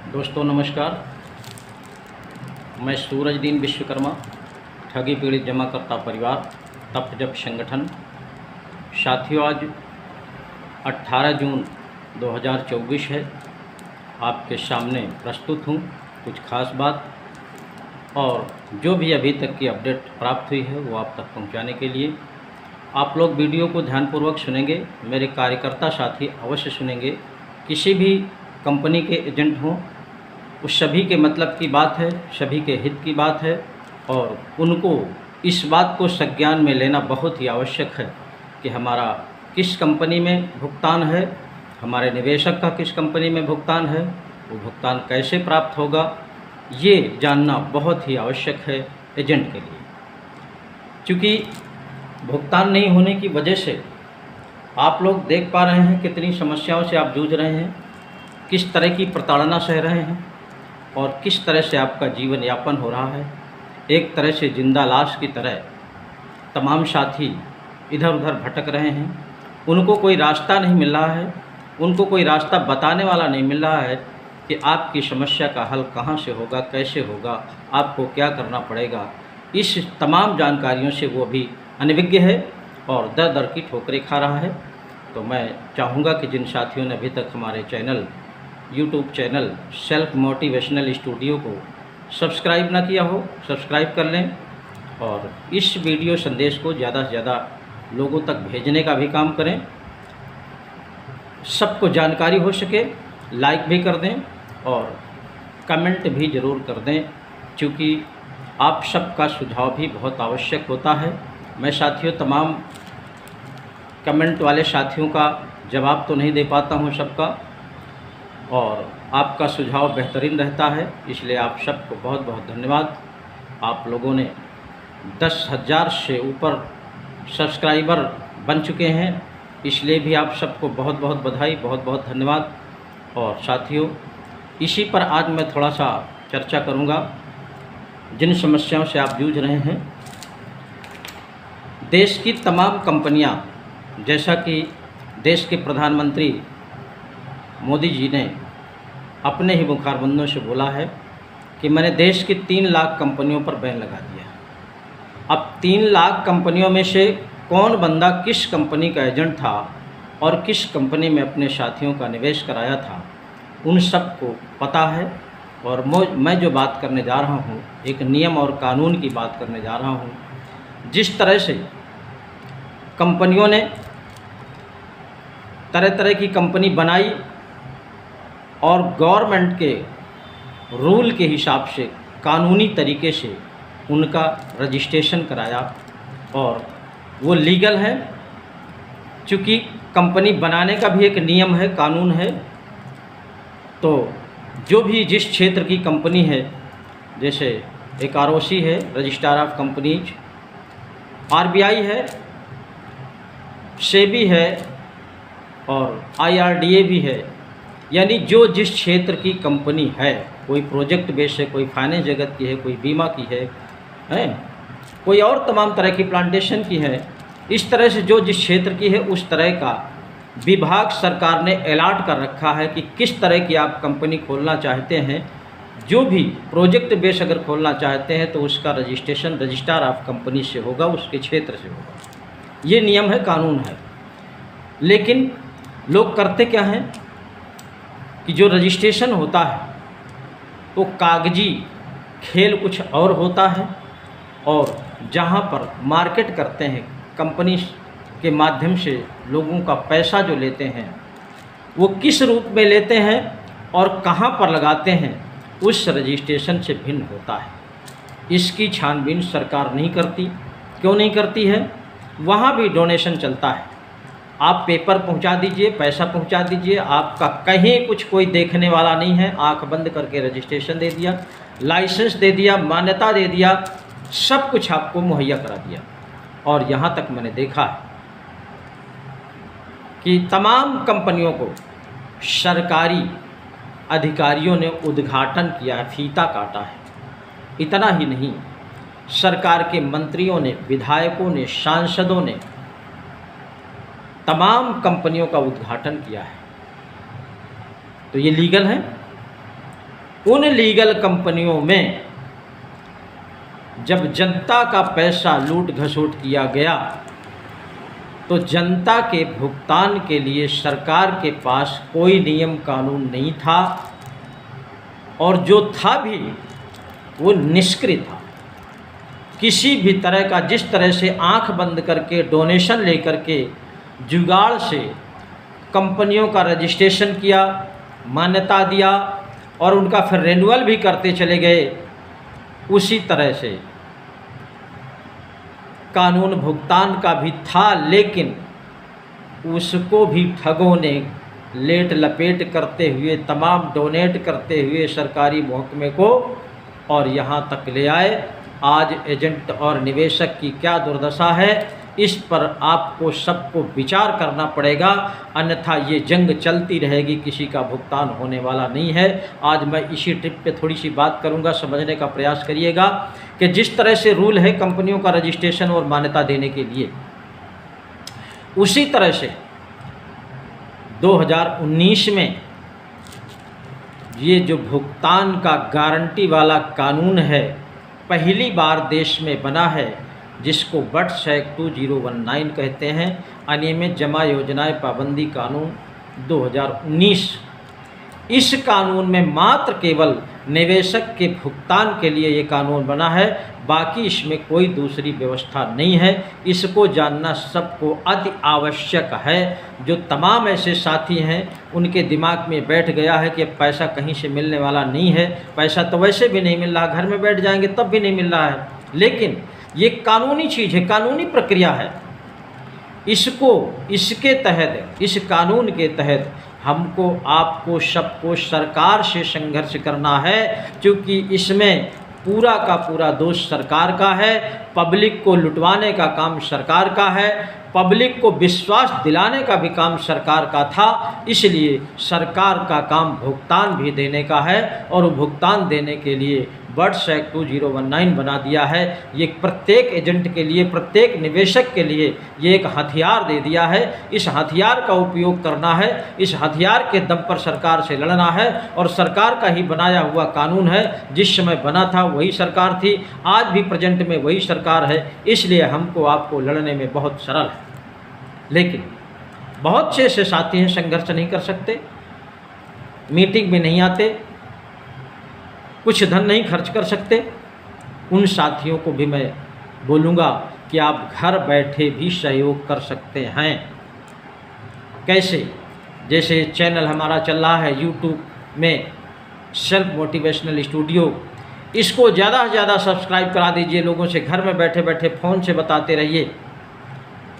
दोस्तों नमस्कार। मैं सूरजदीन विश्वकर्मा, ठगी पीड़ित जमाकर्ता परिवार, तप जप संगठन। साथियों, आज 18 जून 2024 है। आपके सामने प्रस्तुत हूँ कुछ खास बात और जो भी अभी तक की अपडेट प्राप्त हुई है वो आप तक पहुँचाने के लिए। आप लोग वीडियो को ध्यानपूर्वक सुनेंगे, मेरे कार्यकर्ता साथी अवश्य सुनेंगे। किसी भी कंपनी के एजेंट हों, उस सभी के मतलब की बात है, सभी के हित की बात है और उनको इस बात को संज्ञान में लेना बहुत ही आवश्यक है कि हमारा किस कंपनी में भुगतान है, हमारे निवेशक का किस कंपनी में भुगतान है, वो भुगतान कैसे प्राप्त होगा, ये जानना बहुत ही आवश्यक है एजेंट के लिए। क्योंकि भुगतान नहीं होने की वजह से आप लोग देख पा रहे हैं कितनी समस्याओं से आप जूझ रहे हैं, किस तरह की प्रताड़ना सह रहे हैं और किस तरह से आपका जीवन यापन हो रहा है। एक तरह से जिंदा लाश की तरह तमाम साथी इधर उधर भटक रहे हैं। उनको कोई रास्ता नहीं मिल रहा है, उनको कोई रास्ता बताने वाला नहीं मिल रहा है कि आपकी समस्या का हल कहाँ से होगा, कैसे होगा, आपको क्या करना पड़ेगा। इस तमाम जानकारियों से वो भी अनभिज्ञ है और दर दर की ठोकरें खा रहा है। तो मैं चाहूँगा कि जिन साथियों ने अभी तक हमारे channel, YouTube channel self motivational studio को सब्सक्राइब ना किया हो, सब्सक्राइब कर लें और इस वीडियो संदेश को ज़्यादा से ज़्यादा लोगों तक भेजने का भी काम करें। सबको जानकारी हो सके, लाइक भी कर दें और कमेंट भी ज़रूर कर दें, क्योंकि आप सबका सुझाव भी बहुत आवश्यक होता है। मैं साथियों तमाम कमेंट वाले साथियों का जवाब तो नहीं दे पाता हूं सबका, और आपका सुझाव बेहतरीन रहता है, इसलिए आप सबको बहुत बहुत धन्यवाद। आप लोगों ने 10,000 से ऊपर सब्सक्राइबर बन चुके हैं, इसलिए भी आप सबको बहुत बहुत बधाई, बहुत बहुत धन्यवाद। और साथियों, इसी पर आज मैं थोड़ा सा चर्चा करूंगा। जिन समस्याओं से आप जूझ रहे हैं, देश की तमाम कंपनियां, जैसा कि देश के प्रधानमंत्री मोदी जी ने अपने ही मुखारबंदों से बोला है कि मैंने देश की 3 लाख कंपनियों पर बैन लगा दिया। अब 3 लाख कंपनियों में से कौन बंदा किस कंपनी का एजेंट था और किस कंपनी में अपने साथियों का निवेश कराया था, उन सबको पता है। और मैं जो बात करने जा रहा हूँ, एक नियम और कानून की बात करने जा रहा हूँ। जिस तरह से कंपनियों ने तरह तरह की कंपनी बनाई और गवर्नमेंट के रूल के हिसाब से कानूनी तरीके से उनका रजिस्ट्रेशन कराया, और वो लीगल है, क्योंकि कंपनी बनाने का भी एक नियम है, कानून है। तो जो भी जिस क्षेत्र की कंपनी है, जैसे एक ROC है, रजिस्ट्रार ऑफ कंपनीज, RBI है, सेबी है और IRDA भी है, यानी जो जिस क्षेत्र की कंपनी है, कोई प्रोजेक्ट बेस है, कोई फाइनेंस जगत की है, कोई बीमा की है, कोई और तमाम तरह की प्लांटेशन की है, इस तरह से जो जिस क्षेत्र की है उस तरह का विभाग सरकार ने अलॉट कर रखा है कि किस तरह की आप कंपनी खोलना चाहते हैं। जो भी प्रोजेक्ट बेस अगर खोलना चाहते हैं तो उसका रजिस्ट्रेशन रजिस्ट्रार ऑफ कंपनी से होगा, उसके क्षेत्र से होगा। ये नियम है, कानून है। लेकिन लोग करते क्या हैं कि जो रजिस्ट्रेशन होता है वो कागजी खेल कुछ और होता है, और जहाँ पर मार्केट करते हैं, कंपनी के माध्यम से लोगों का पैसा जो लेते हैं, वो किस रूप में लेते हैं और कहाँ पर लगाते हैं, उस रजिस्ट्रेशन से भिन्न होता है। इसकी छानबीन सरकार नहीं करती। क्यों नहीं करती है? वहाँ भी डोनेशन चलता है। आप पेपर पहुँचा दीजिए, पैसा पहुँचा दीजिए, आपका कहीं कुछ कोई देखने वाला नहीं है। आंख बंद करके रजिस्ट्रेशन दे दिया, लाइसेंस दे दिया, मान्यता दे दिया, सब कुछ आपको मुहैया करा दिया। और यहाँ तक मैंने देखा है कि तमाम कंपनियों को सरकारी अधिकारियों ने उद्घाटन किया, फीता काटा है। इतना ही नहीं, सरकार के मंत्रियों ने, विधायकों ने, सांसदों ने तमाम कंपनियों का उद्घाटन किया है। तो ये लीगल है। उन लीगल कंपनियों में जब जनता का पैसा लूट घसोट किया गया तो जनता के भुगतान के लिए सरकार के पास कोई नियम कानून नहीं था, और जो था भी वो निष्क्रिय था। किसी भी तरह का, जिस तरह से आंख बंद करके डोनेशन लेकर के जुगाड़ से कंपनियों का रजिस्ट्रेशन किया, मान्यता दिया और उनका फिर रेन्युअल भी करते चले गए, उसी तरह से कानून भुगतान का भी था, लेकिन उसको भी ठगों ने लेट लपेट करते हुए, तमाम डोनेट करते हुए सरकारी महकमे को और यहाँ तक ले आए। आज एजेंट और निवेशक की क्या दुर्दशा है, इस पर आपको सबको विचार करना पड़ेगा, अन्यथा ये जंग चलती रहेगी, किसी का भुगतान होने वाला नहीं है। आज मैं इसी ट्रिप पे थोड़ी सी बात करूंगा, समझने का प्रयास करिएगा कि जिस तरह से रूल है कंपनियों का रजिस्ट्रेशन और मान्यता देने के लिए, उसी तरह से 2019 में ये जो भुगतान का गारंटी वाला कानून है, पहली बार देश में बना है, जिसको बट्स एक्ट 2019 कहते हैं, अनियमित जमा योजनाएं पाबंदी कानून 2019। इस कानून में मात्र केवल निवेशक के भुगतान के लिए ये कानून बना है, बाकी इसमें कोई दूसरी व्यवस्था नहीं है। इसको जानना सबको अति आवश्यक है। जो तमाम ऐसे साथी हैं उनके दिमाग में बैठ गया है कि पैसा कहीं से मिलने वाला नहीं है, पैसा तो वैसे भी नहीं मिल रहा, घर में बैठ जाएंगे तब भी नहीं मिल रहा है, लेकिन ये कानूनी चीज़ है, कानूनी प्रक्रिया है। इसको, इसके तहत, इस कानून के तहत हमको, आपको, सबको सरकार से संघर्ष करना है, क्योंकि इसमें पूरा का पूरा दोष सरकार का है। पब्लिक को लुटवाने का काम सरकार का है, पब्लिक को विश्वास दिलाने का भी काम सरकार का था, इसलिए सरकार का काम भुगतान भी देने का है, और भुगतान देने के लिए बट्स एक्ट 2019 बना दिया है। ये प्रत्येक एजेंट के लिए, प्रत्येक निवेशक के लिए ये एक हथियार दे दिया है। इस हथियार का उपयोग करना है, इस हथियार के दम पर सरकार से लड़ना है, और सरकार का ही बनाया हुआ कानून है। जिस समय बना था वही सरकार थी, आज भी प्रेजेंट में वही सरकार है, इसलिए हमको आपको लड़ने में बहुत सरल है। लेकिन बहुत से ऐसे साथी हैं संघर्ष नहीं कर सकते, मीटिंग में नहीं आते, कुछ धन नहीं खर्च कर सकते। उन साथियों को भी मैं बोलूँगा कि आप घर बैठे भी सहयोग कर सकते हैं। कैसे? जैसे चैनल हमारा चल रहा है यूट्यूब में, सेल्फ मोटिवेशनल स्टूडियो, इसको ज़्यादा से ज़्यादा सब्सक्राइब करा दीजिए। लोगों से घर में बैठे बैठे फ़ोन से बताते रहिए।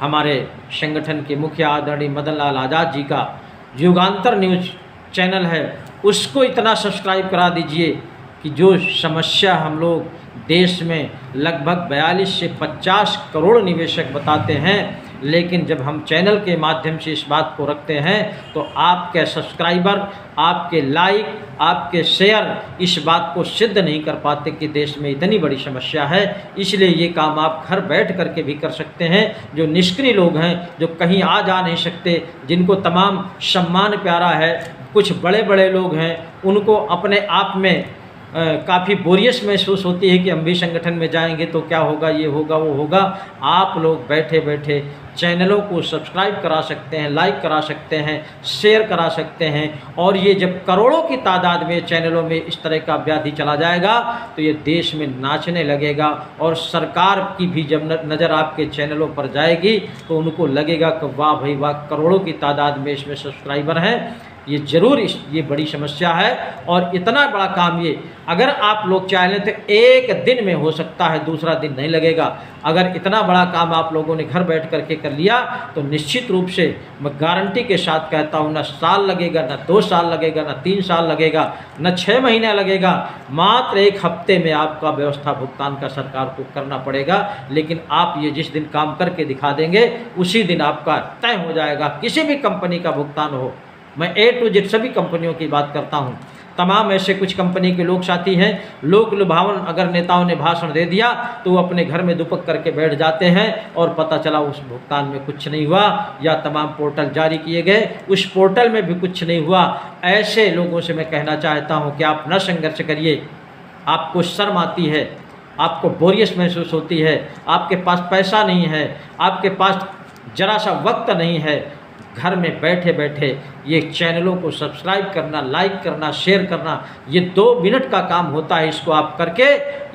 हमारे संगठन के मुखिया आदरणीय मदन लाल आज़ाद जी का युगांतर न्यूज़ चैनल है, उसको इतना सब्सक्राइब करा दीजिए कि जो समस्या हम लोग देश में लगभग 42 से 50 करोड़ निवेशक बताते हैं, लेकिन जब हम चैनल के माध्यम से इस बात को रखते हैं तो आपके सब्सक्राइबर, आपके लाइक, आपके शेयर इस बात को सिद्ध नहीं कर पाते कि देश में इतनी बड़ी समस्या है। इसलिए ये काम आप घर बैठ करके भी कर सकते हैं। जो निष्क्रिय लोग हैं, जो कहीं आ जा नहीं सकते, जिनको तमाम सम्मान प्यारा है, कुछ बड़े बड़े लोग हैं, उनको अपने आप में काफ़ी बोरियस महसूस होती है कि हम भी संगठन में जाएंगे तो क्या होगा, ये होगा, वो होगा। आप लोग बैठे बैठे चैनलों को सब्सक्राइब करा सकते हैं, लाइक करा सकते हैं, शेयर करा सकते हैं, और ये जब करोड़ों की तादाद में चैनलों में इस तरह का व्याधि चला जाएगा तो ये देश में नाचने लगेगा, और सरकार की भी जब नज़र आपके चैनलों पर जाएगी तो उनको लगेगा कि वाह भाई वाह, करोड़ों की तादाद में इसमें सब्सक्राइबर हैं। ये ज़रूर ये बड़ी समस्या है, और इतना बड़ा काम ये अगर आप लोग चाहें तो एक दिन में हो सकता है, दूसरा दिन नहीं लगेगा। अगर इतना बड़ा काम आप लोगों ने घर बैठ करके कर लिया तो निश्चित रूप से मैं गारंटी के साथ कहता हूँ, ना साल लगेगा, ना 2 साल लगेगा, ना 3 साल लगेगा, ना 6 महीने लगेगा, मात्र 1 हफ्ते में आपका व्यवस्था भुगतान का सरकार को करना पड़ेगा। लेकिन आप ये जिस दिन काम करके दिखा देंगे उसी दिन आपका तय हो जाएगा। किसी भी कंपनी का भुगतान हो, मैं A to Z सभी कंपनियों की बात करता हूं, तमाम ऐसे कुछ कंपनी के लोग साथी हैं, लोक लुभावन अगर नेताओं ने भाषण दे दिया तो वो अपने घर में दुपक करके बैठ जाते हैं और पता चला उस भुगतान में कुछ नहीं हुआ, या तमाम पोर्टल जारी किए गए उस पोर्टल में भी कुछ नहीं हुआ। ऐसे लोगों से मैं कहना चाहता हूं कि आप न संघर्ष करिए। आपको शर्म आती है, आपको बोरियत महसूस होती है, आपके पास पैसा नहीं है, आपके पास जरा सा वक्त नहीं है, घर में बैठे बैठे ये चैनलों को सब्सक्राइब करना, लाइक करना, शेयर करना, ये 2 मिनट का काम होता है। इसको आप करके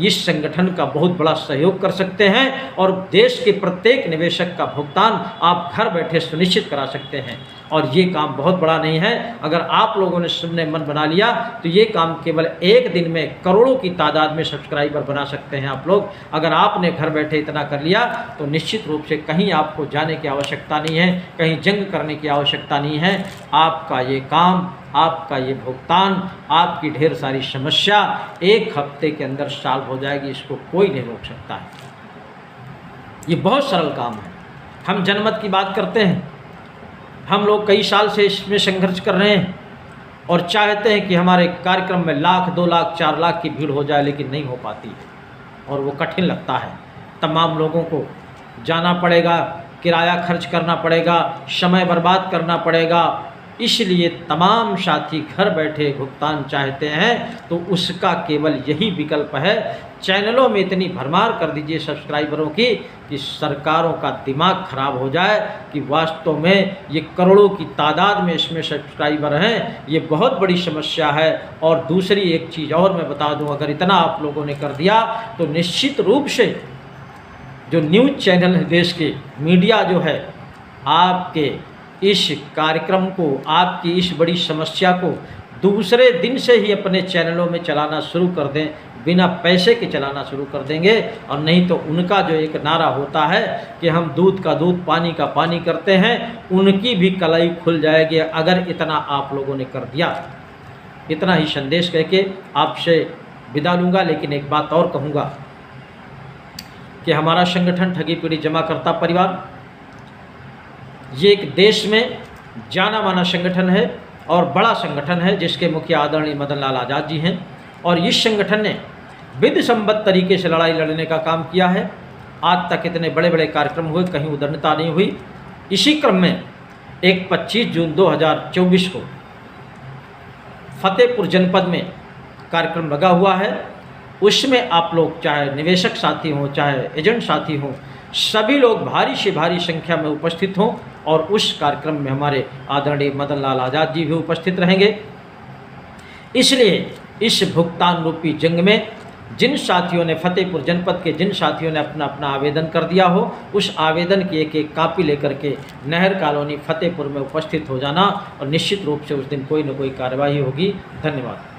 इस संगठन का बहुत बड़ा सहयोग कर सकते हैं और देश के प्रत्येक निवेशक का भुगतान आप घर बैठे सुनिश्चित करा सकते हैं। और ये काम बहुत बड़ा नहीं है। अगर आप लोगों ने सुनने मन बना लिया तो ये काम केवल 1 दिन में करोड़ों की तादाद में सब्सक्राइबर बना सकते हैं आप लोग। अगर आपने घर बैठे इतना कर लिया तो निश्चित रूप से कहीं आपको जाने की आवश्यकता नहीं है, कहीं जंग करने की आवश्यकता नहीं है। आपका ये काम, आपका ये भुगतान, आपकी ढेर सारी समस्या 1 हफ्ते के अंदर सॉल्व हो जाएगी। इसको कोई नहीं रोक सकता है। ये बहुत सरल काम है। हम जनमत की बात करते हैं, हम लोग कई साल से इसमें संघर्ष कर रहे हैं और चाहते हैं कि हमारे कार्यक्रम में 1 लाख, 2 लाख, 4 लाख की भीड़ हो जाए, लेकिन नहीं हो पाती है और वो कठिन लगता है। तमाम लोगों को जाना पड़ेगा, किराया खर्च करना पड़ेगा, समय बर्बाद करना पड़ेगा। इसलिए तमाम साथी घर बैठे भुगतान चाहते हैं तो उसका केवल यही विकल्प है। चैनलों में इतनी भरमार कर दीजिए सब्सक्राइबरों की कि सरकारों का दिमाग खराब हो जाए कि वास्तव में ये करोड़ों की तादाद में इसमें सब्सक्राइबर हैं। ये बहुत बड़ी समस्या है। और दूसरी एक चीज़ और मैं बता दूं, अगर इतना आप लोगों ने कर दिया तो निश्चित रूप से जो न्यूज़ चैनल है, देश के मीडिया जो है, आपके इस कार्यक्रम को, आपकी इस बड़ी समस्या को दूसरे दिन से ही अपने चैनलों में चलाना शुरू कर दें, बिना पैसे के चलाना शुरू कर देंगे। और नहीं तो उनका जो एक नारा होता है कि हम दूध का दूध, पानी का पानी करते हैं, उनकी भी कलाई खुल जाएगी अगर इतना आप लोगों ने कर दिया। इतना ही संदेश कह के आपसे विदा लूँगा। लेकिन एक बात और कहूँगा कि हमारा संगठन ठगी पीड़ित जमाकर्ता परिवार ये एक देश में जाना माना संगठन है और बड़ा संगठन है, जिसके मुखिया आदरणीय मदन लाल आज़ाद जी हैं। और इस संगठन ने विधि सम्मत तरीके से लड़ाई लड़ने का काम किया है। आज तक इतने बड़े बड़े कार्यक्रम हुए, कहीं उद्दंडता नहीं हुई। इसी क्रम में एक 25 जून 2024 को फतेहपुर जनपद में कार्यक्रम लगा हुआ है। उसमें आप लोग, चाहे निवेशक साथी हों, चाहे एजेंट साथी हों, सभी लोग भारी से भारी संख्या में उपस्थित हों। और उस कार्यक्रम में हमारे आदरणीय मदन लाल आज़ाद जी भी उपस्थित रहेंगे। इसलिए इस भुगतान रूपी जंग में जिन साथियों ने, फतेहपुर जनपद के जिन साथियों ने अपना अपना आवेदन कर दिया हो, उस आवेदन की एक एक कापी लेकर के नहर कॉलोनी फतेहपुर में उपस्थित हो जाना और निश्चित रूप से उस दिन कोई न कोई कार्यवाही होगी। धन्यवाद।